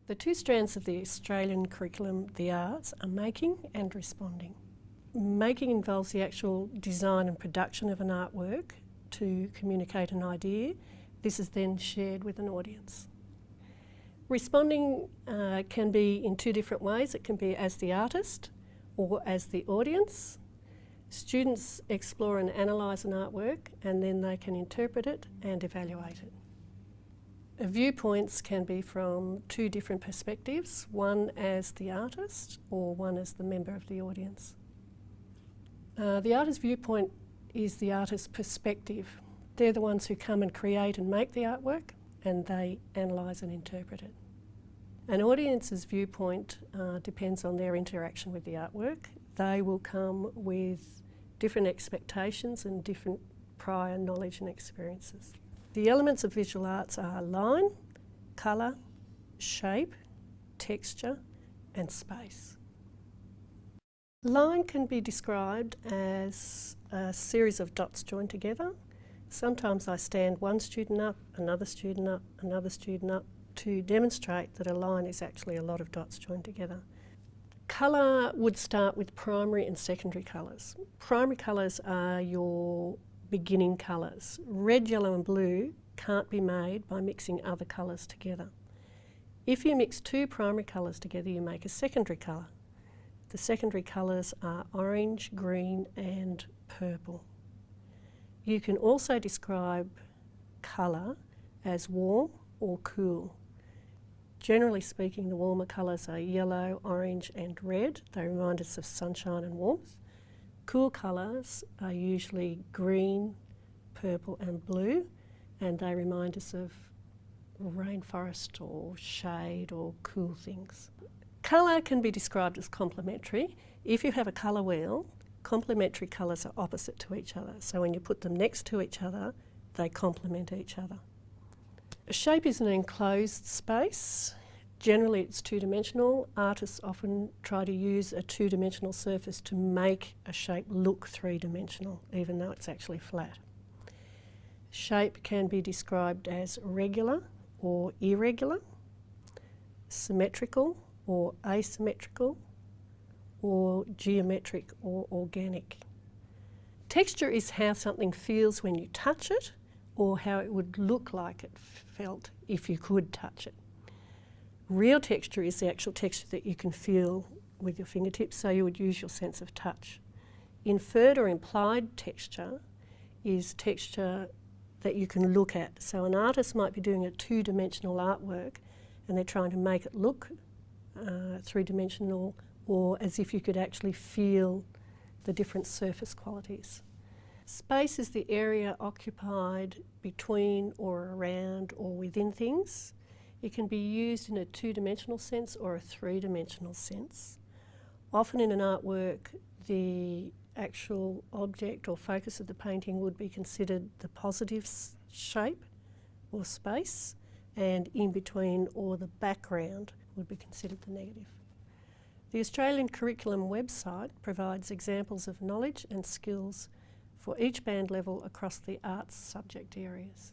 The two strands of the Australian curriculum, the arts, are making and responding. Making involves the actual design and production of an artwork to communicate an idea. This is then shared with an audience. Responding can be in two different ways. It can be as the artist or as the audience. Students explore and analyse an artwork and then they can interpret it and evaluate it. Viewpoints can be from two different perspectives, one as the artist or one as the member of the audience. The artist's viewpoint is the artist's perspective. They're the ones who come and create and make the artwork, and they analyse and interpret it. An audience's viewpoint depends on their interaction with the artwork. They will come with different expectations and different prior knowledge and experiences. The elements of visual arts are line, colour, shape, texture and space. Line can be described as a series of dots joined together. Sometimes I stand one student up, another student up, another student up to demonstrate that a line is actually a lot of dots joined together. Colour would start with primary and secondary colours. Primary colours are your beginning colours. Red, yellow and blue can't be made by mixing other colours together. If you mix two primary colours together, you make a secondary colour. The secondary colours are orange, green and purple. You can also describe colour as warm or cool. Generally speaking, the warmer colours are yellow, orange and red. They remind us of sunshine and warmth. Cool colours are usually green, purple and blue, and they remind us of rainforest or shade or cool things. Colour can be described as complementary. If you have a colour wheel, complementary colours are opposite to each other. So when you put them next to each other, they complement each other. A shape is an enclosed space. Generally it's two-dimensional. Artists often try to use a two-dimensional surface to make a shape look three-dimensional, even though it's actually flat. Shape can be described as regular or irregular, symmetrical or asymmetrical, or geometric or organic. Texture is how something feels when you touch it, or how it would look like it felt if you could touch it. Real texture is the actual texture that you can feel with your fingertips, so you would use your sense of touch. Inferred or implied texture is texture that you can look at. So an artist might be doing a two-dimensional artwork and they're trying to make it look three-dimensional, or as if you could actually feel the different surface qualities. Space is the area occupied between or around or within things. It can be used in a two-dimensional sense or a three-dimensional sense. Often in an artwork, the actual object or focus of the painting would be considered the positive shape or space, and in between or the background would be considered the negative. The Australian Curriculum website provides examples of knowledge and skills for each band level across the arts subject areas.